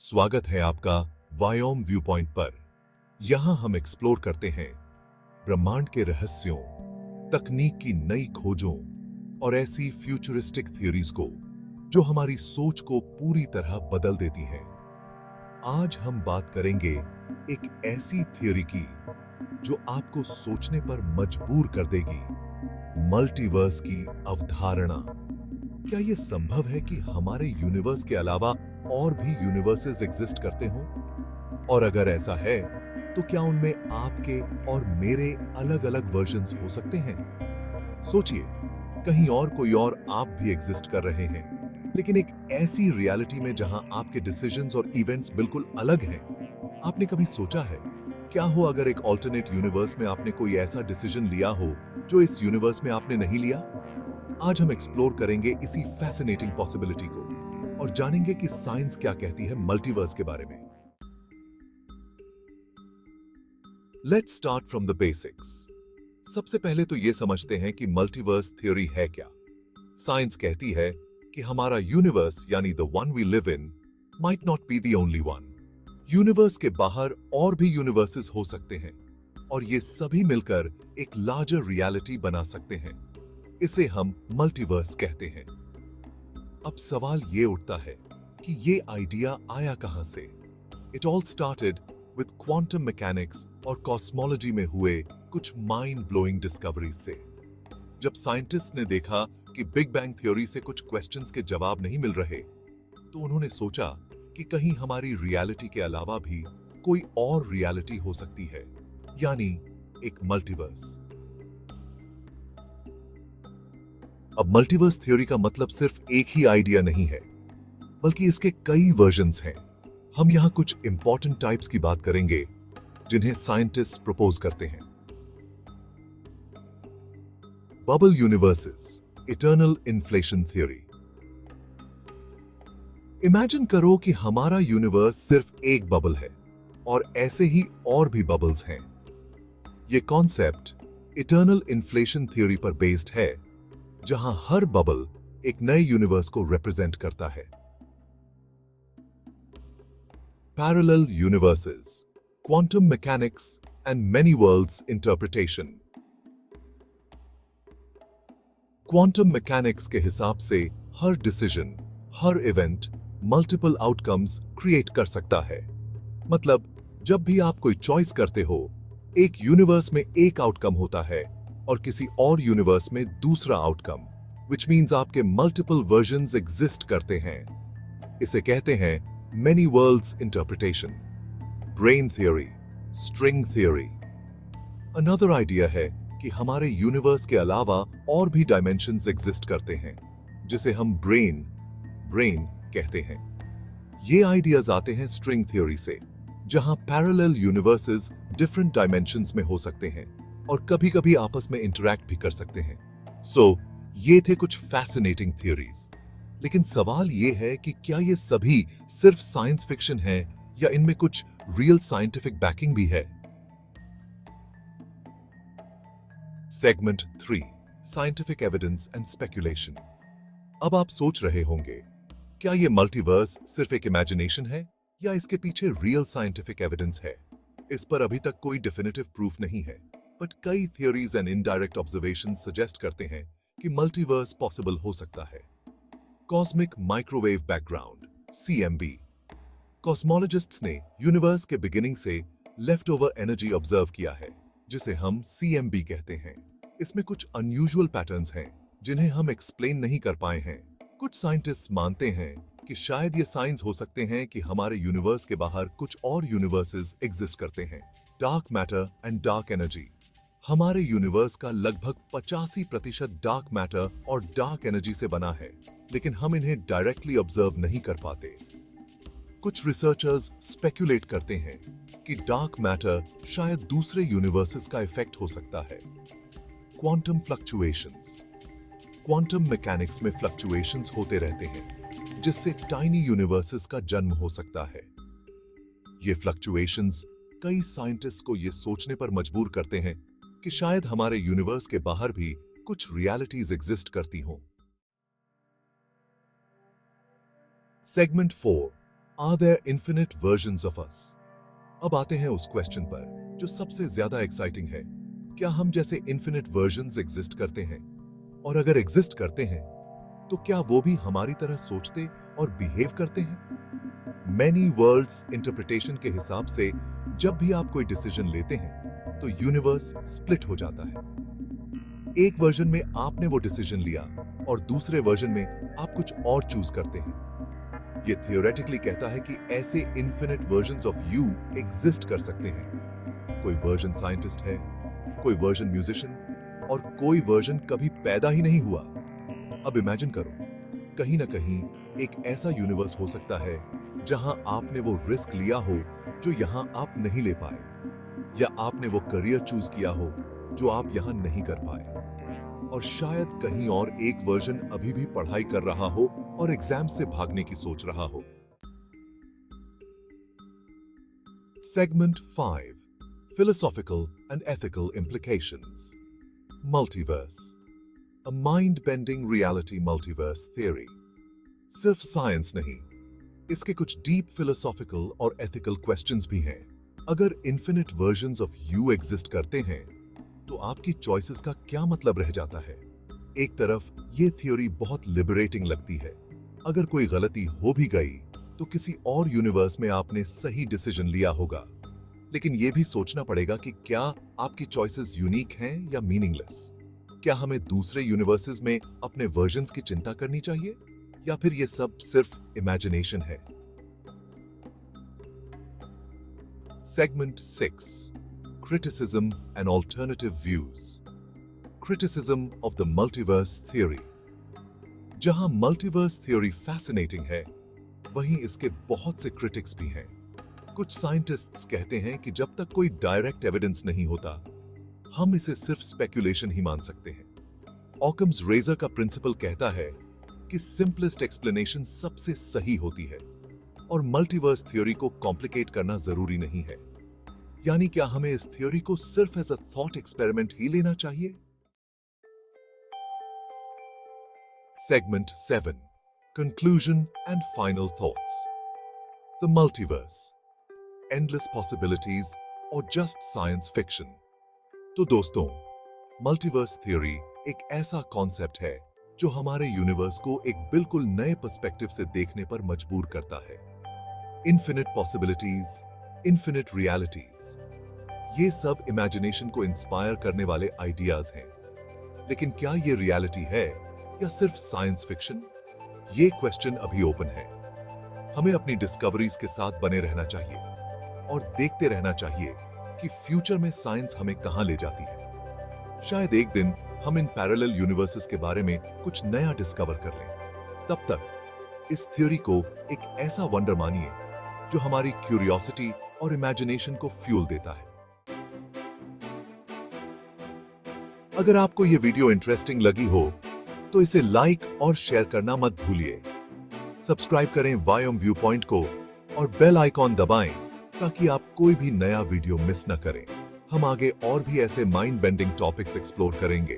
स्वागत है आपका वायोम व्यू पॉइंट पर। यहां हम एक्सप्लोर करते हैं ब्रह्मांड के रहस्यों, तकनीक की नई खोजों और ऐसी फ्यूचरिस्टिक थ्योरीज को जो हमारी सोच को पूरी तरह बदल देती हैं। आज हम बात करेंगे एक ऐसी थ्योरी की जो आपको सोचने पर मजबूर कर देगी, मल्टीवर्स की अवधारणा। क्या यह संभव है कि हमारे यूनिवर्स के अलावा और भी यूनिवर्सेस एग्जिस्ट करते हों? और अगर ऐसा है तो क्या उनमें आपके और मेरे अलग-अलग वर्जन्स हो सकते हैं? सोचिए, कहीं और कोई और आप भी एग्जिस्ट कर रहे हैं, लेकिन एक ऐसी रियलिटी में जहां आपके डिसीजंस और इवेंट्स बिल्कुल अलग हैं। आपने कभी सोचा है क्या हो अगर एक ऑल्टरनेट यूनिवर्स में आपने कोई ऐसा डिसीजन लिया हो जो इस यूनिवर्स में आपने नहीं लिया? आज हम एक्सप्लोर करेंगे इसी फैसिनेटिंग पॉसिबिलिटी को और जानेंगे कि साइंस क्या कहती है मल्टीवर्स के बारे में। Let's start from the basics. सबसे पहले तो यह समझते हैं कि मल्टीवर्स थ्योरी है क्या। साइंस कहती है कि हमारा यूनिवर्स यानी the one we live in might not be the only one. Universe के बाहर और भी यूनिवर्सेस हो सकते हैं और ये सभी मिलकर एक लार्जर रियलिटी बना सकते हैं। इसे हम मल्टीवर्स कहते हैं। अब सवाल ये उठता है कि ये आइडिया आया कहां से? It all started with quantum mechanics और कॉस्मोलॉजी में हुए कुछ माइंड ब्लोइंग डिस्कवरीज से। जब साइंटिस्ट ने देखा कि बिग बैंग थ्योरी से कुछ क्वेश्चंस के जवाब नहीं मिल रहे, तो उन्होंने सोचा कि कहीं हमारी रियलिटी के अलावा भी कोई और रियलिटी हो सकती है, यानी एक मल्टीवर्स। अब मल्टीवर्स थ्योरी का मतलब सिर्फ एक ही आइडिया नहीं है, बल्कि इसके कई वर्जन्स हैं। हम यहां कुछ इंपॉर्टेंट टाइप्स की बात करेंगे जिन्हें साइंटिस्ट प्रपोज करते हैं। Bubble universes, eternal inflation theory. Imagine करो कि हमारा यूनिवर्स सिर्फ एक बबल है और ऐसे ही और भी बबल्स हैं। यह कॉन्सेप्ट इटर्नल इन्फ्लेशन थ्योरी पर बेस्ड है, जहां हर बबल एक नए यूनिवर्स को रिप्रेजेंट करता है। Parallel universes, quantum mechanics and many world's interpretation. Quantum mechanics के हिसाब से हर डिसीजन, हर इवेंट मल्टीपल आउटकम्स क्रिएट कर सकता है। मतलब जब भी आप कोई चॉइस करते हो, एक यूनिवर्स में एक आउटकम होता है और किसी और यूनिवर्स में दूसरा आउटकम, which means आपके मल्टीपल वर्जन्स एग्जिस्ट करते हैं। इसे कहते हैं many world's interpretation, brain theory, string theory. Another idea है कि हमारे यूनिवर्स के अलावा और भी डायमेंशंस एग्जिस्ट करते हैं, जिसे हम ब्रेन कहते हैं। ये आइडियाज आते हैं स्ट्रिंग थ्योरी से, जहां पैरेलल यूनिवर्सेस डिफरेंट डायमेंशंस में हो सकते हैं और कभी-कभी आपस में इंटरैक्ट भी कर सकते हैं। ये थे कुछ फैसिनेटिंग थ्योरीज, लेकिन सवाल ये है कि क्या ये सभी सिर्फ साइंस फिक्शन है या इनमें कुछ रियल साइंटिफिक बैकिंग भी है? Segment 3, scientific evidence and speculation. अब आप सोच रहे होंगे, क्या ये मल्टीवर्स सिर्फ एक इमेजिनेशन है या इसके पीछे रियल साइंटिफिक एविडेंस है? इस पर अभी तक कोई डेफिनेटिव प्रूफ नहीं है, बट कई theories and indirect observations suggest करते हैं कि मल्टीवर्स पॉसिबल हो सकता है। Cosmic microwave background, CMB। कॉस्मोलॉजिस्ट्स ने यूनिवर्स के बिगिनिंग से लेफ्ट ओवर एनर्जी ऑब्जर्व किया है, जिसे हम CMB कहते हैं। इसमें कुछ अनयूजुअल पैटर्न्स हैं जिन्हें हम एक्सप्लेन नहीं कर पाए हैं। कुछ साइंटिस्ट मानते हैं कि शायद ये साइंस हो सकते हैं कि हमारे यूनिवर्स के बाहर कुछ और यूनिवर्सेस एग्जिस्ट करते हैं। Dark matter and dark energy. हमारे यूनिवर्स का लगभग 85% डार्क मैटर और डार्क एनर्जी से बना है, लेकिन हम इन्हें डायरेक्टली ऑब्जर्व नहीं कर पाते। कुछ रिसर्चर्स स्पेकुलेट करते हैं कि डार्क मैटर शायद दूसरे यूनिवर्सेस का इफेक्ट हो सकता है। Quantum fluctuations. क्वांटम मैकेनिक्स में फ्लक्चुएशंस होते रहते हैं, जिससे टाइनी यूनिवर्सेस का जन्म हो सकता है। ये फ्लक्चुएशंस कई साइंटिस्ट को ये सोचने पर मजबूर करते हैं कि शायद हमारे यूनिवर्स के बाहर भी कुछ रियलिटीज एग्जिस्ट करती हों। Segment 4, Are there infinite versions of us? अब आते हैं उस क्वेश्चन पर जो सबसे ज्यादा एक्साइटिंग है। क्या हम जैसे इन्फिनिट वर्जन्स एग्जिस्ट करते हैं? और अगर एग्जिस्ट करते हैं तो क्या वो भी हमारी तरह सोचते और बिहेव करते हैं? मैनी वर्ल्ड्स इंटरप्रिटेशन के हिसाब से जब भी आप कोई डिसीजन लेते हैं तो यूनिवर्स स्प्लिट हो जाता है। एक वर्जन में आपने वो डिसीजन लिया और दूसरे वर्जन में आप कुछ और चूज करते हैं। ये थियोरेटिकली कहता है कि ऐसे infinite versions of you exist कर सकते हैं। कोई वर्जन साइंटिस्ट है, कोई वर्जन म्यूजिशियन और कोई वर्जन कभी पैदा ही नहीं हुआ। अब इमेजिन करो, कहीं ना कहीं एक ऐसा यूनिवर्स हो सकता है जहां आपने वो रिस्क लिया हो जो यहां आप नहीं ले पाए, या आपने वो करियर चूज किया हो जो आप यहां नहीं कर पाए, और शायद कहीं और एक वर्जन अभी भी पढ़ाई कर रहा हो और एग्जाम से भागने की सोच रहा हो। Segment 5, philosophical and ethical implications. Multiverse, a mind bending reality multiverse theory. सिर्फ साइंस नहीं, इसके कुछ डीप फिलोसॉफिकल और एथिकल क्वेश्चंस भी हैं। अगर infinite versions of you exist करते हैं तो आपकी चॉइसेस का क्या मतलब रह जाता है? एक तरफ ये थ्योरी बहुत लिबरेटिंग लगती है। अगर कोई गलती हो भी गई तो किसी और यूनिवर्स में आपने सही डिसीजन लिया होगा, लेकिन यह भी सोचना पड़ेगा कि क्या आपकी चॉइसेस यूनिक हैं या मीनिंगलेस। क्या हमें दूसरे यूनिवर्सेस में अपने वर्जन्स की चिंता करनी चाहिए, या फिर यह सब सिर्फ इमेजिनेशन है? Segment 6, criticism and alternative views. Criticism of the multiverse theory. जहां multiverse theory fascinating है, वहीं इसके बहुत से critics भी हैं। कुछ scientists कहते हैं कि जब तक कोई direct evidence नहीं होता, हम इसे सिर्फ speculation ही मान सकते हैं। Occam's razor का principle कहता है कि simplest explanation सबसे सही होती है, और multiverse theory को complicate करना जरूरी नहीं है। यानी क्या हमें इस थ्योरी को सिर्फ एज अ थॉट एक्सपेरिमेंट ही लेना चाहिए? Segment 7, conclusion and final thoughts. The multiverse, endless possibilities और जस्ट साइंस फिक्शन। तो दोस्तों, मल्टीवर्स थ्योरी एक ऐसा कॉन्सेप्ट है जो हमारे यूनिवर्स को एक बिल्कुल नए पर्सपेक्टिव से देखने पर मजबूर करता है। इन्फिनिट पॉसिबिलिटीज, इन्फिनिट रियलिटीज, ये सब इमेजिनेशन को इंस्पायर करने वाले आइडियाज हैं। लेकिन क्या ये रियलिटी है या सिर्फ साइंस फिक्शन? ये क्वेश्चन अभी ओपन है। हमें अपनी डिस्कवरीज के साथ बने रहना चाहिए और देखते रहना चाहिए कि फ्यूचर में साइंस हमें कहां ले जाती है। शायद एक दिन हम इन पैरेलल यूनिवर्सेस के बारे में कुछ नया डिस्कवर कर लें। तब तक इस थ्योरी को एक ऐसा वंडर मानिए जो हमारी क्यूरियोसिटी और इमेजिनेशन को फ्यूल देता है। अगर आपको यह वीडियो इंटरेस्टिंग लगी हो तो इसे लाइक और शेयर करना मत भूलिए। सब्सक्राइब करें वायम व्यू पॉइंट को और बेल आइकॉन दबाएं ताकि आप कोई भी नया वीडियो मिस न करें। हम आगे और भी ऐसे माइंड बेंडिंग टॉपिक्स एक्सप्लोर करेंगे,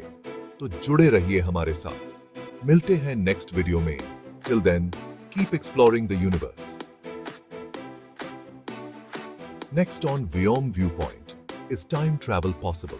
तो जुड़े रहिए हमारे साथ। मिलते हैं नेक्स्ट वीडियो में। Till then, keep exploring the universe. Next on Vyom Viewpoint, is time travel possible?